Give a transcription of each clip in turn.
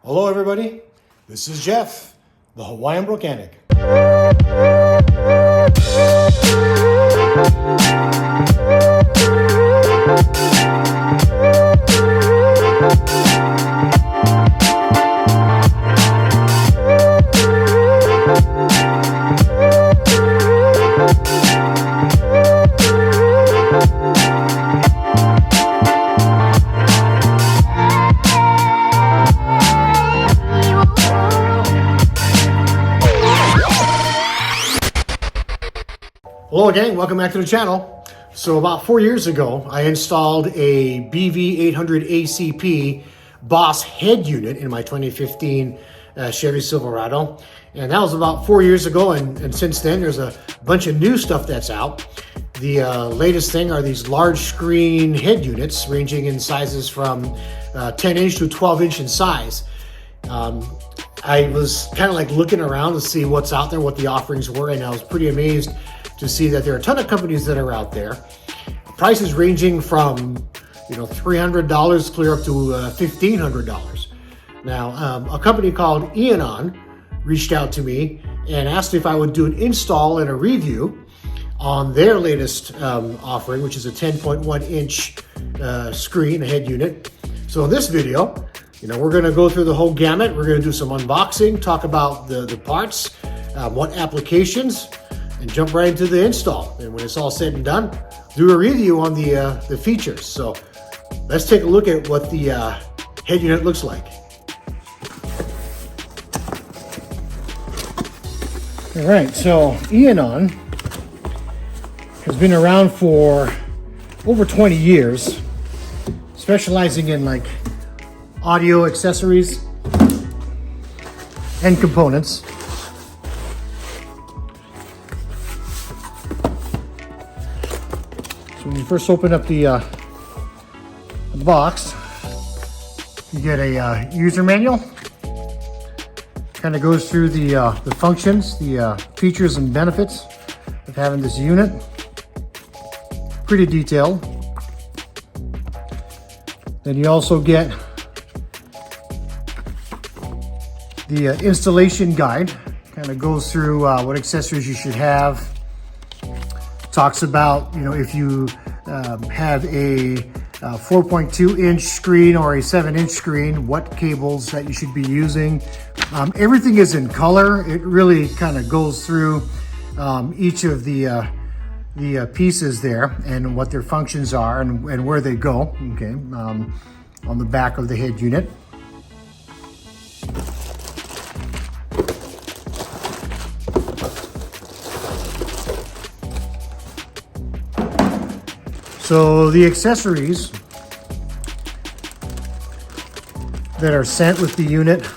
Hello everybody, this is Jeff, the Hawaiian Brocanic. Hello again, welcome back to the channel. So about 4 years ago, I installed a BV800 ACP Boss head unit in my 2015 Chevy Silverado. And that was about 4 years ago, and since then there's a bunch of new stuff that's out. The latest thing are these large screen head units ranging in sizes from 10 inch to 12 inch in size. I was kind of like looking around to see what's out there, what the offerings were, and I was pretty amazed to see that there are a ton of companies that are out there. Prices ranging from $300 clear up to $1,500. Now, a company called EONON reached out to me and asked if I would do an install and a review on their latest offering, which is a 10.1 inch screen, a head unit. So in this video, we're gonna go through the whole gamut. We're gonna do some unboxing, talk about the parts, what applications, and jump right into the install. And when it's all said and done, do a review on the features. So let's take a look at what the head unit looks like. All right, so EONON has been around for over 20 years, specializing in like audio accessories and components. So when you first open up the box, you get a user manual. Kind of goes through the functions, the features and benefits of having this unit. Pretty detailed. Then you also get the installation guide. Kind of goes through what accessories you should have. Talks about, if you have a 4.2 inch screen or a 7 inch screen, what cables that you should be using. Everything is in color. It really kind of goes through each of the pieces there and what their functions are and where they go, okay, on the back of the head unit. So the accessories that are sent with the unit,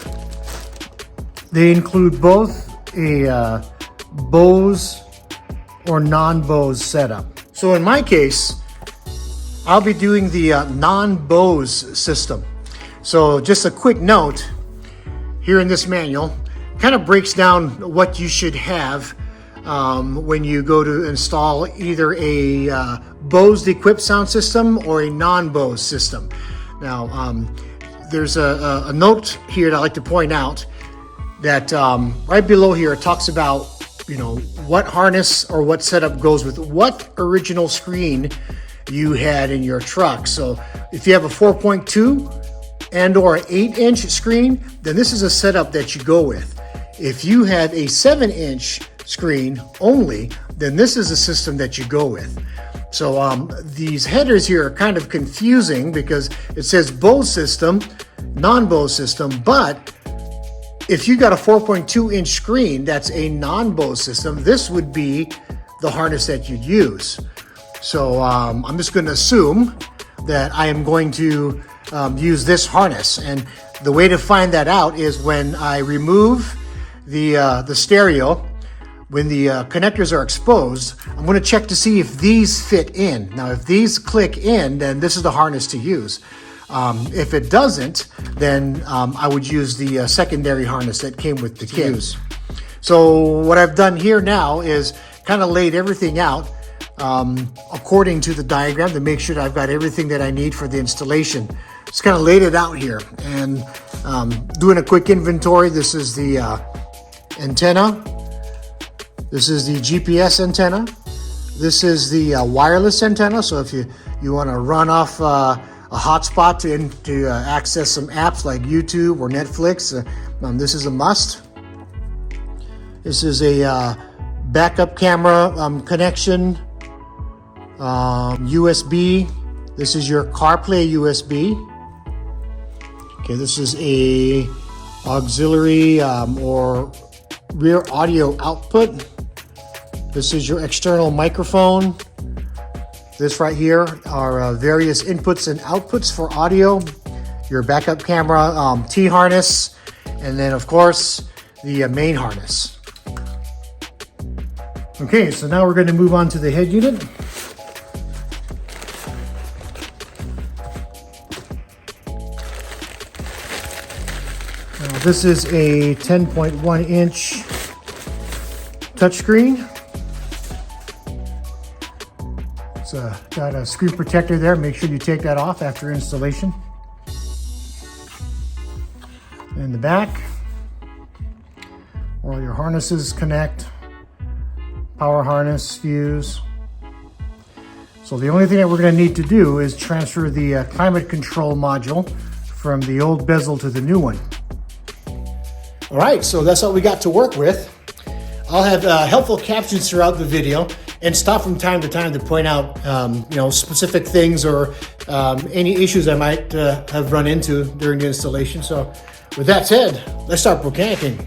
they include both a Bose or non-Bose setup. So in my case, I'll be doing the non-Bose system. So just a quick note here in this manual, kind of breaks down what you should have when you go to install either a Bose equipped sound system or a non-Bose system. Now, there's a note here that I like to point out that right below here it talks about what harness or what setup goes with what original screen you had in your truck. So if you have a 4.2 and or an 8 inch screen, then this is a setup that you go with. If you have a 7 inch screen only, then this is a system that you go with. So these headers here are kind of confusing because it says Bose system, non-Bose system, but if you got a 4.2 inch screen that's a non-Bose system, this would be the harness that you'd use. So I'm just going to assume that I am going to use this harness, and the way to find that out is when I remove the stereo. When the connectors are exposed, I'm going to check to see if these fit in. Now, if these click in, then this is the harness to use. If it doesn't, then I would use the secondary harness that came with the kit. So what I've done here now is kind of laid everything out according to the diagram to make sure that I've got everything that I need for the installation. just kind of laid it out here and doing a quick inventory. This is the antenna. This is the GPS antenna. This is the wireless antenna. So if you want to run off a hotspot to access some apps like YouTube or Netflix, this is a must. This is a backup camera connection, USB. This is your CarPlay USB. Okay, this is a auxiliary or rear audio output. This is your external microphone. This right here are various inputs and outputs for audio. Your backup camera T-harness, and then of course the main harness. Okay, so now we're going to move on to the head unit. Now, this is a 10.1 inch touchscreen. It's got a screen protector there. Make sure you take that off after installation. In the back, where all your harnesses connect. Power harness, fuse. So the only thing that we're going to need to do is transfer the climate control module from the old bezel to the new one. All right, so that's what we got to work with. I'll have helpful captions throughout the video and stop from time to time to point out specific things or any issues I might have run into during the installation. So with that said, let's start mechanicking.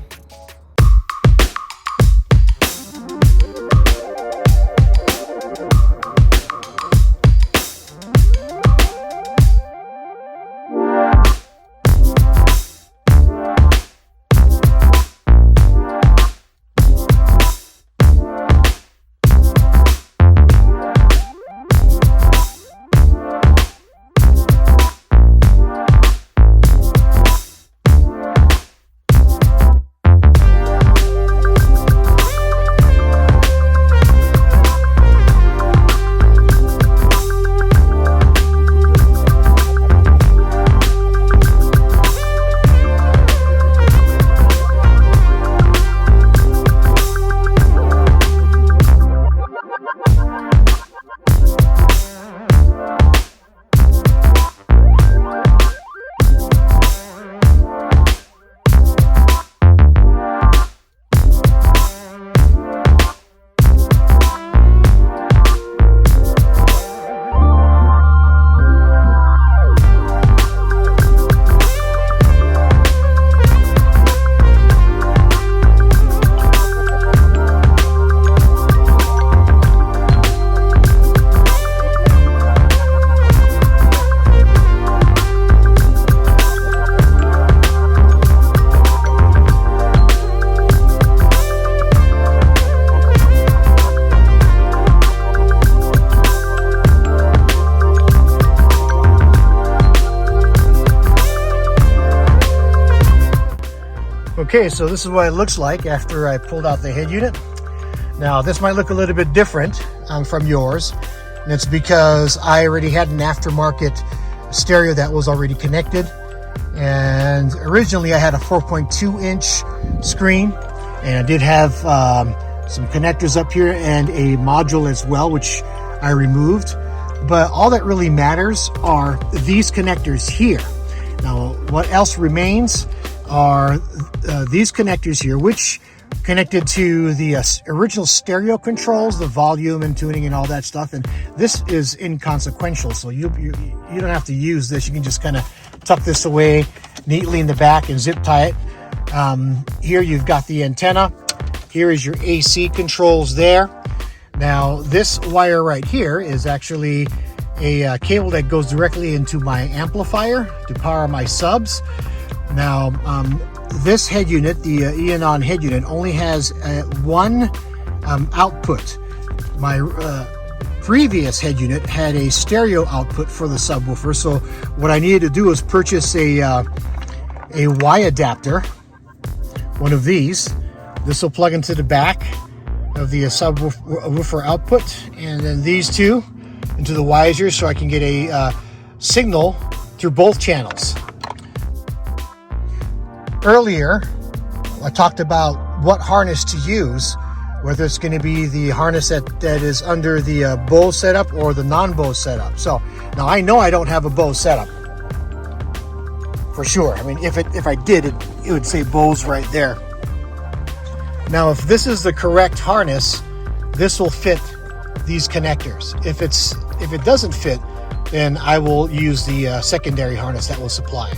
Okay, so this is what it looks like after I pulled out the head unit. Now, this might look a little bit different from yours, and it's because I already had an aftermarket stereo that was already connected. And originally I had a 4.2 inch screen, and I did have some connectors up here and a module as well, which I removed. But all that really matters are these connectors here. Now, what else remains are these connectors here, which connected to the original stereo controls, the volume and tuning and all that stuff. And this is inconsequential, so you don't have to use this. You can just kind of tuck this away neatly in the back and zip tie it. Here you've got the antenna. Here is your AC controls there. Now, this wire right here is actually a cable that goes directly into my amplifier to power my subs. Now, this head unit, the EONON head unit, only has one output. My previous head unit had a stereo output for the subwoofer, so what I needed to do was purchase a Y adapter, one of these. This will plug into the back of the subwoofer output, and then these two into the Wisers, so I can get a signal through both channels. Earlier, I talked about what harness to use, whether it's going to be the harness that is under the Bose setup or the non-Bose setup. So now I know I don't have a Bose setup for sure. I mean, if I did, it would say Bose right there. Now, if this is the correct harness, this will fit these connectors. If it doesn't fit, then I will use the secondary harness that will supply.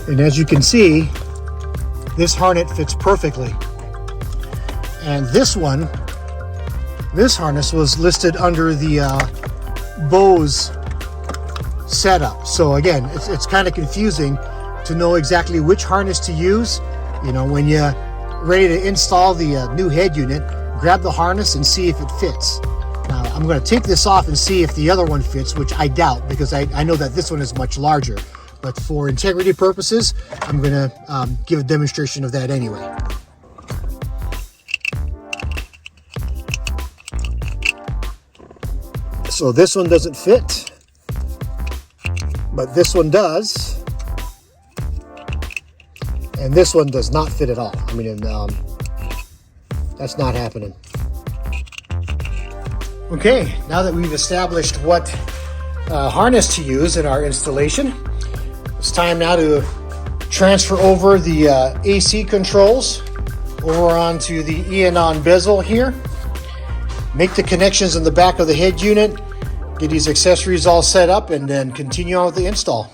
And as you can see, this harness fits perfectly. And this harness was listed under the Bose setup. So again, it's kind of confusing to know exactly which harness to use. You know, when you're ready to install the new head unit, grab the harness and see if it fits. Now, I'm going to take this off and see if the other one fits, which I doubt, because I know that this one is much larger. But for integrity purposes, I'm going to give a demonstration of that anyway. So this one doesn't fit, but this one does. And this one does not fit at all. I mean, that's not happening. Okay, now that we've established what harness to use in our installation, it's time now to transfer over the AC controls over onto the EONON bezel here. Make the connections in the back of the head unit, get these accessories all set up, and then continue on with the install.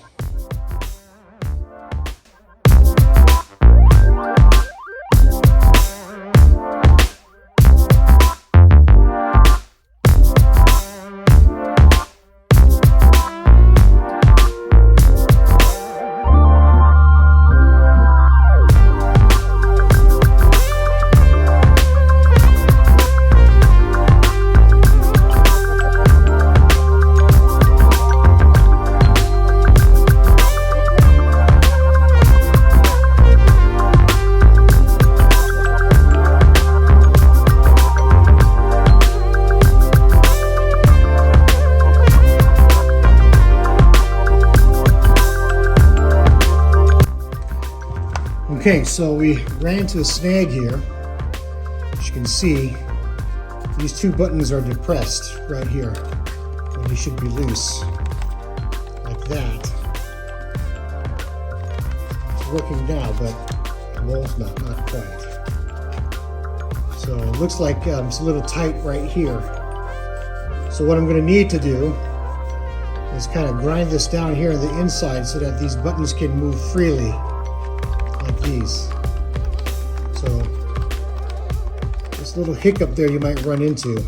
Okay, so we ran into a snag here. As you can see, these two buttons are depressed right here, and they should be loose, like that. It's working now, but almost not quite. So it looks like it's a little tight right here. So what I'm going to need to do is kind of grind this down here on the inside so that these buttons can move freely. Like these. So this little hiccup there you might run into.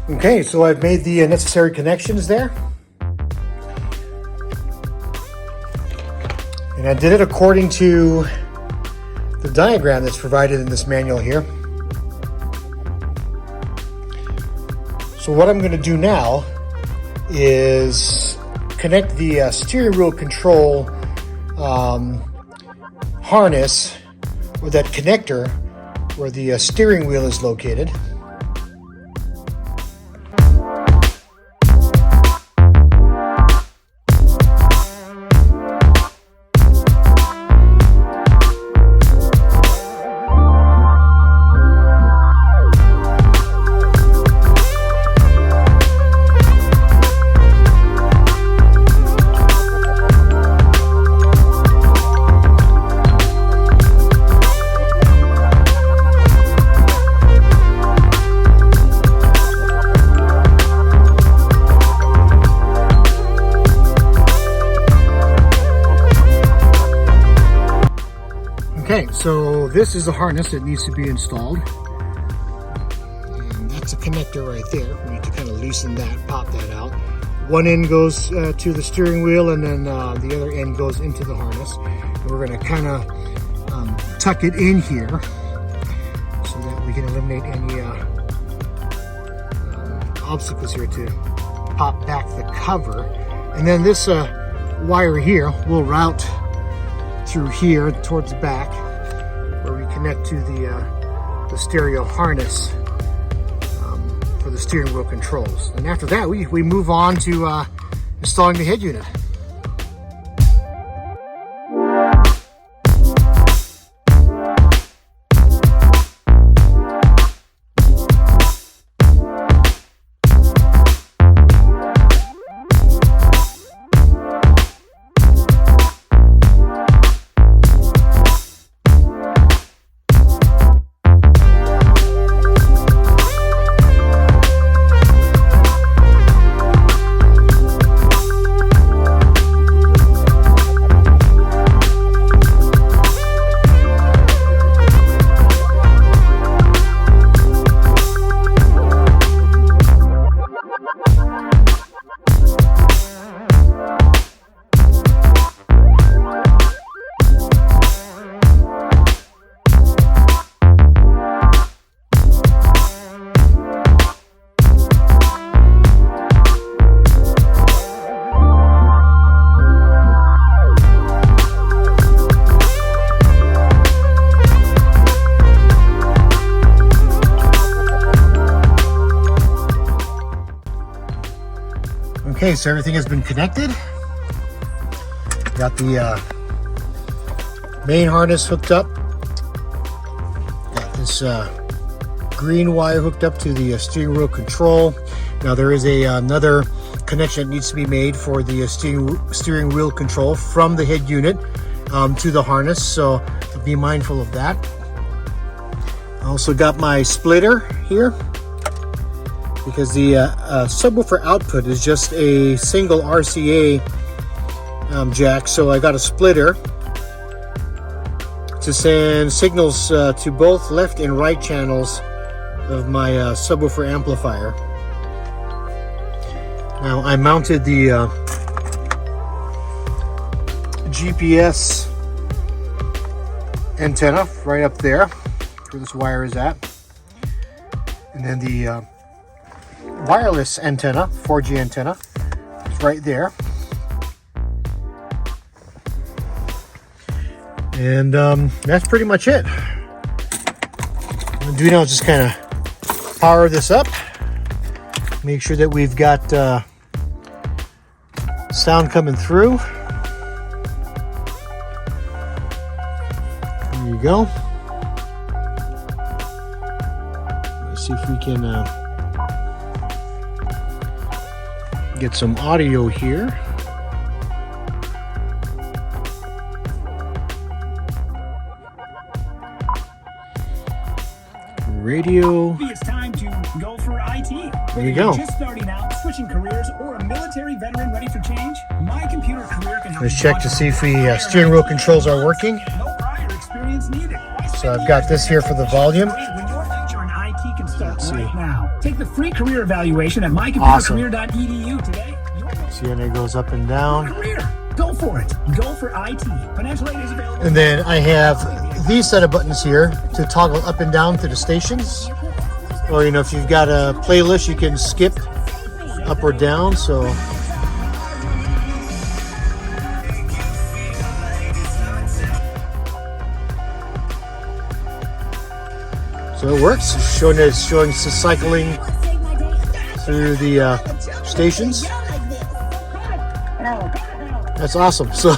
Okay, so I've made the necessary connections there. And I did it according to the diagram that's provided in this manual here. So what I'm going to do now is connect the steering wheel control harness, or that connector where the steering wheel is located. Okay, so this is the harness that needs to be installed. And that's a connector right there. We need to kind of loosen that, pop that out. One end goes to the steering wheel, and then the other end goes into the harness. And we're going to kind of tuck it in here so that we can eliminate any obstacles here to pop back the cover. And then this wire here will route through here towards the back, where we connect to the stereo harness for the steering wheel controls. And after that, we move on to installing the head unit. Okay, so everything has been connected. Got the main harness hooked up. Got this green wire hooked up to the steering wheel control. Now there is another connection that needs to be made for the steering wheel control from the head unit to the harness, so be mindful of that. I also got my splitter here, because the subwoofer output is just a single RCA jack, so I got a splitter to send signals to both left and right channels of my subwoofer amplifier. Now I mounted the GPS antenna right up there where this wire is at, and then the wireless antenna, 4G antenna, is right there. And that's pretty much it. What I'm doing now is just kind of power this up, make sure that we've got sound coming through. There you go. Let's see if we can get some audio here. Radio. It's time to go for IT. There you go. Just starting out, switching careers, or a military veteran ready for change? My computer career can help. Let's check to see if the steering wheel controls are working. No prior experience needed. So I've got this here for the volume. When your future in IT can start right now. now. Take the free career evaluation at mycomputercareer.edu today. See, and it goes up and down. Career. Go for it. Go for IT. Financial aid is available. And then I have these set of buttons here to toggle up and down to the stations. Or, you know, if you've got a playlist, you can skip up or down. So it works. It's showing cycling through the stations. That's awesome. So,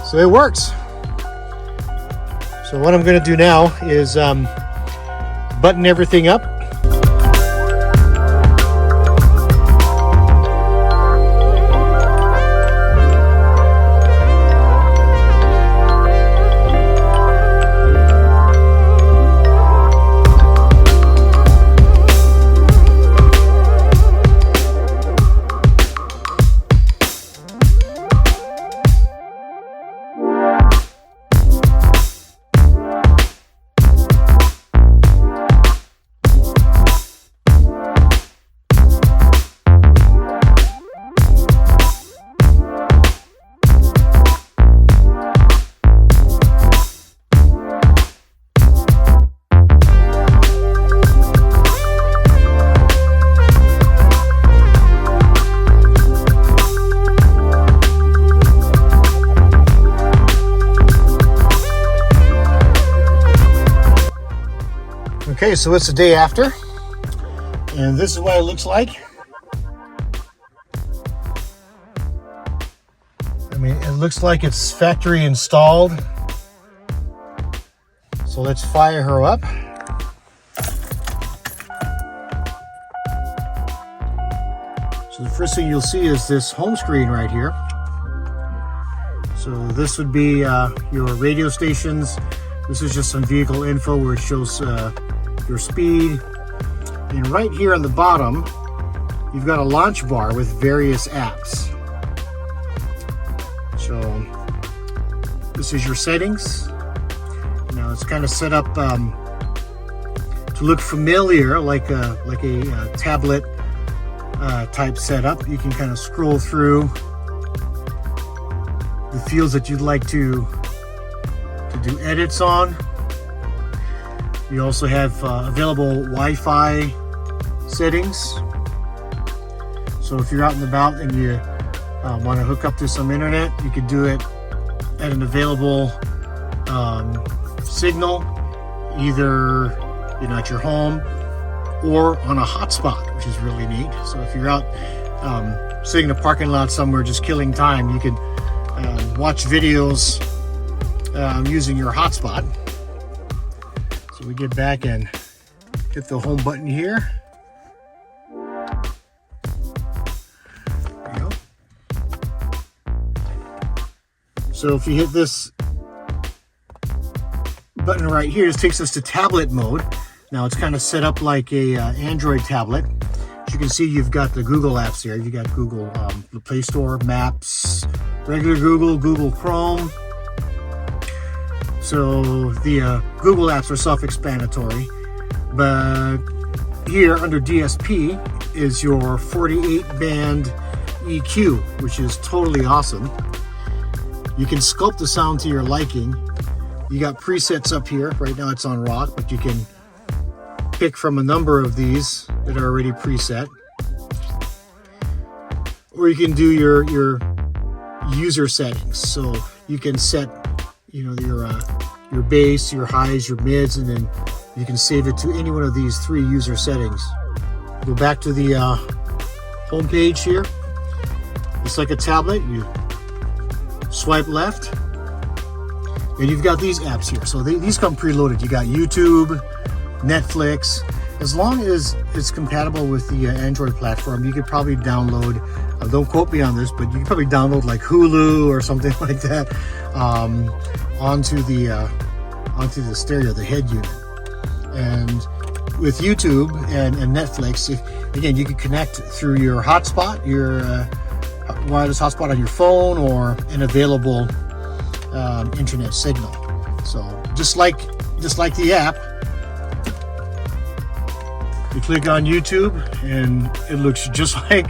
so it works. So what I'm going to do now is button everything up. Okay, so it's the day after, and this is what it looks like. I mean, it looks like it's factory installed. So let's fire her up. So the first thing you'll see is this home screen right here. So this would be your radio stations. This is just some vehicle info where it shows your speed. And right here on the bottom, you've got a launch bar with various apps. So this is your settings. Now it's kind of set up to look familiar, like a tablet type setup. You can kind of scroll through the fields that you'd like to do edits on. You also have available Wi-Fi settings. So if you're out and about and you want to hook up to some internet, you could do it at an available signal, either at your home or on a hotspot, which is really neat. So if you're out sitting in a parking lot somewhere just killing time, you can watch videos using your hotspot. So we get back and hit the home button here. There you go. So if you hit this button right here, this takes us to tablet mode. Now it's kind of set up like a Android tablet. As you can see, you've got the Google apps here. You've got Google, the Play Store, Maps, regular Google, Google Chrome. So the Google apps are self-explanatory, but here under DSP is your 48 band EQ, which is totally awesome. You can sculpt the sound to your liking. You got presets up here. Right now it's on rock, but you can pick from a number of these that are already preset. Or you can do your user settings. So you can set your bass, your highs, your mids, and then you can save it to any one of these 3 user settings. Go back to the home page here. It's like a tablet. You swipe left, and you've got these apps here. So these come preloaded. You got YouTube, Netflix. As long as it's compatible with the Android platform, you could probably download, don't quote me on this, but you could probably download like Hulu or something like that onto the stereo, the head unit. And with YouTube and Netflix, again, you can connect through your hotspot, your wireless hotspot on your phone, or an available internet signal. So just like the app, You click on YouTube and it looks just like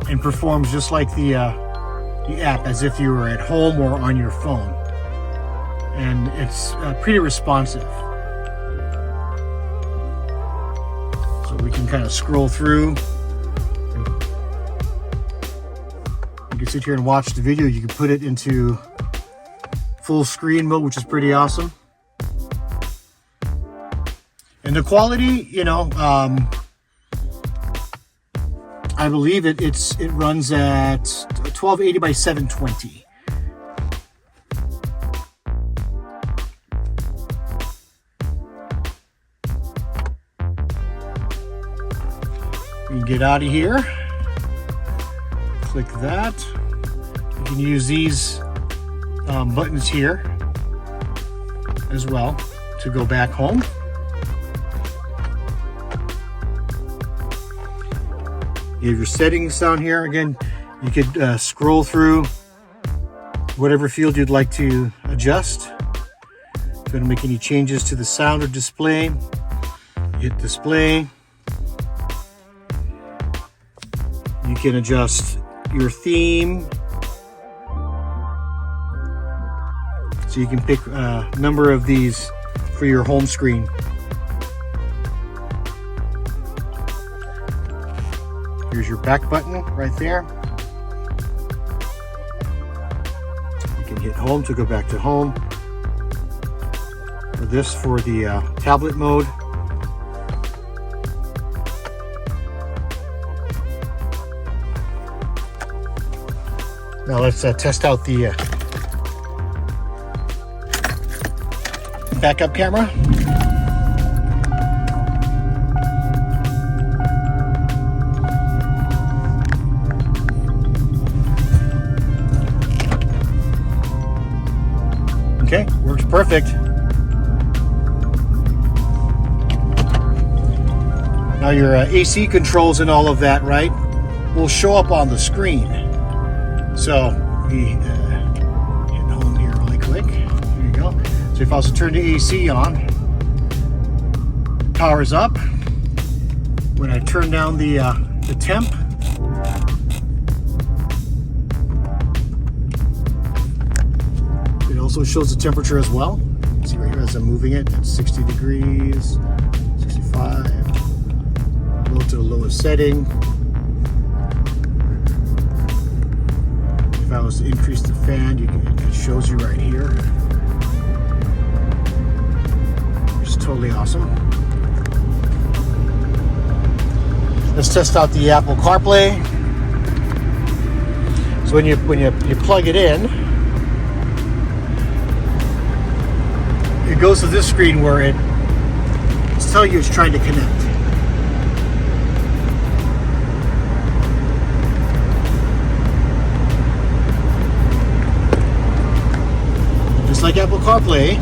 and performs just like the app, as if you were at home or on your phone. And it's pretty responsive. So we can kind of scroll through. You can sit here and watch the video. You can put it into full screen mode, which is pretty awesome. And the quality, you know, I believe it runs at 1280 by 720. You can get out of here. Click that. You can use these buttons here as well to go back home. You have your settings down here. Again, you could scroll through whatever field you'd like to adjust. If you want to make any changes to the sound or display, hit display. You can adjust your theme. So you can pick a number of these for your home screen. Here's your back button right there. You can hit home to go back to home. For this, for the tablet mode. Now let's test out the backup camera. Okay, works perfect. Now your AC controls and all of that, right, will show up on the screen. So we hit home here really quick. There you go. So if I was to turn the AC on, power is up. When I turn down the temp, it also shows the temperature as well. You can see right here as I'm moving it, it's 60 degrees, 65. Go to the lowest setting. If I was to increase the fan, it shows you right here. It's totally awesome. Let's test out the Apple CarPlay. So when you plug it in, it goes to this screen where it's telling you it's trying to connect. Just like Apple CarPlay,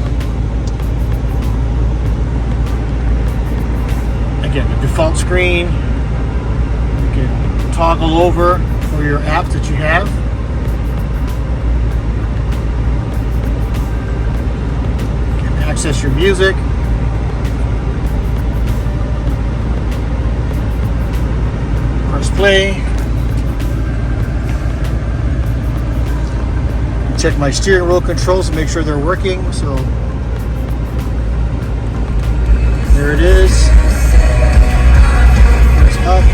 again, the default screen, you can toggle over for your apps that you have. You can access your music. Press play. Check my steering wheel controls to make sure they're working. So there it is. Goes up,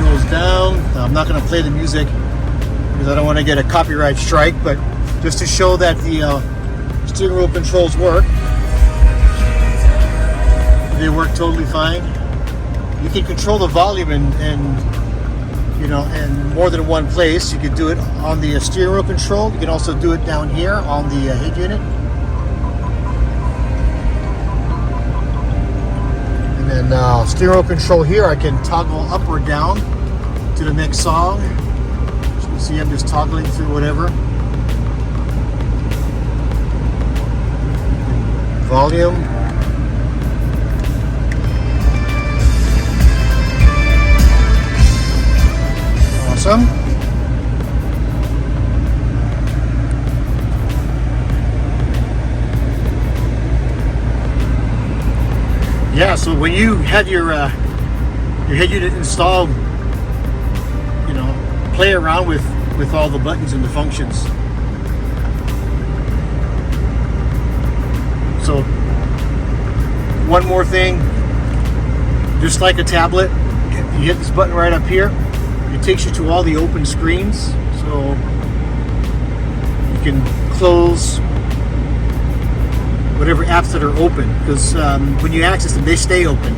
goes down. I'm not going to play the music because I don't want to get a copyright strike, but just to show that the steering wheel controls work. They work totally fine. You can control the volume and you know, in more than one place. You can do it on the steering wheel control. You can also do it down here on the head unit. And then steering wheel control here, I can toggle up or down to the next song. As you can see, I'm just toggling through whatever. Volume. Awesome. Yeah, so when you have your your head unit installed, you know, play around with all the buttons and the functions. So one more thing, just like a tablet, you hit this button right up here, it takes you to all the open screens. So you can close whatever apps that are open, because when you access them, they stay open.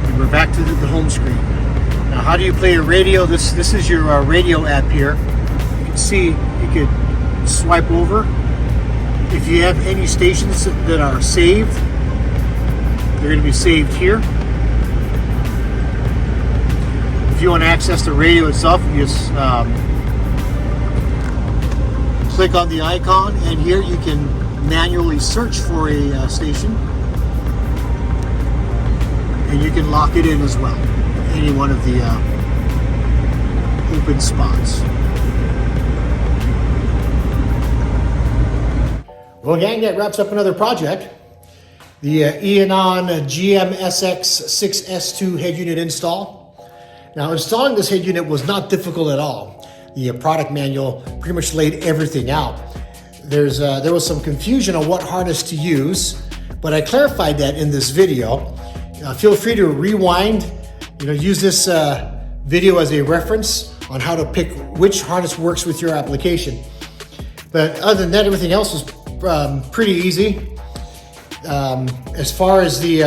And we're back to the home screen. Now, how do you play a radio? This is your radio app here. You can see you could swipe over. If you have any stations that are saved, they're going to be saved here. If you want to access the radio itself, you just click on the icon, and here you can manually search for a station, and you can lock it in as well, any one of the open spots. Well, gang, that wraps up another project. The EONON GMSX6S2 head unit install. Now, installing this head unit was not difficult at all. The product manual pretty much laid everything out. There was some confusion on what harness to use, but I clarified that in this video. Feel free to rewind, use this video as a reference on how to pick which harness works with your application. But other than that, everything else was pretty easy. As far as the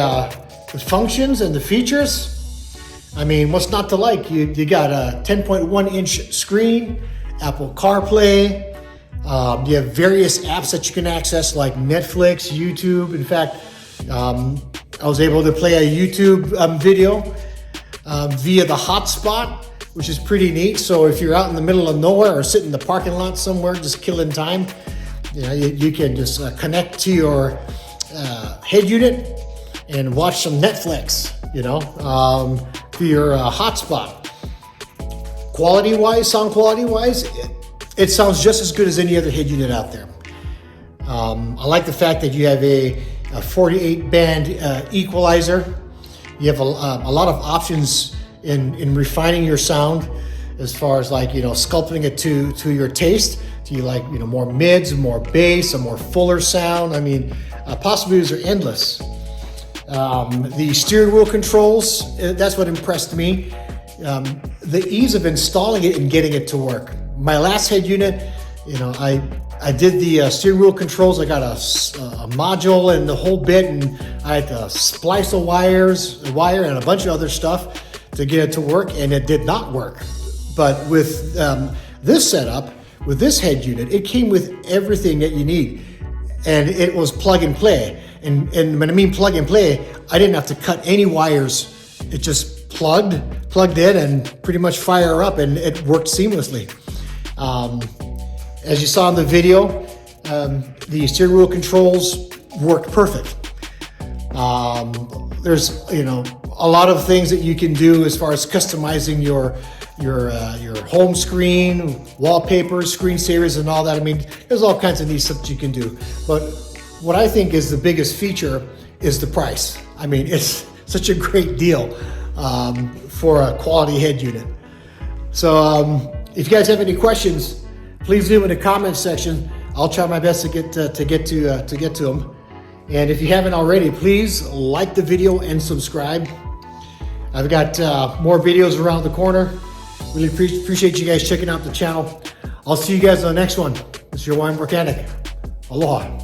functions and the features, I mean, what's not to like? You got a 10.1-inch screen, Apple CarPlay. You have various apps that you can access, like Netflix, YouTube. In fact, I was able to play a YouTube video via the hotspot, which is pretty neat. So if you're out in the middle of nowhere or sitting in the parking lot somewhere just killing time, you can just connect to your head unit and watch some Netflix, through your hotspot. Quality-wise, sound quality-wise, it sounds just as good as any other head unit out there. I like the fact that you have a 48-band equalizer. You have a lot of options in refining your sound, as far as sculpting it to your taste. Do you like more mids, more bass, a more fuller sound? I mean, possibilities are endless. The steering wheel controls, that's what impressed me. The ease of installing it and getting it to work. My last head unit, I did the steering wheel controls. I got a module and the whole bit, and I had to splice a wire and a bunch of other stuff to get it to work, and it did not work. But with this setup, with this head unit, it came with everything that you need, and it was plug and play. And when I mean plug and play, I didn't have to cut any wires. It just plugged in and pretty much fire up, and it worked seamlessly. As you saw in the video, the steering wheel controls worked perfect. There's a lot of things that you can do as far as customizing your home screen, wallpapers, screensavers, and all that. I mean, there's all kinds of neat stuff that you can do. But what I think is the biggest feature is the price. I mean, it's such a great deal for a quality head unit. So if you guys have any questions, please leave in the comment section. I'll try my best to get to them. And if you haven't already, please like the video and subscribe. I've got more videos around the corner. Really appreciate you guys checking out the channel. I'll see you guys on the next one. This is your wine mechanic. Aloha.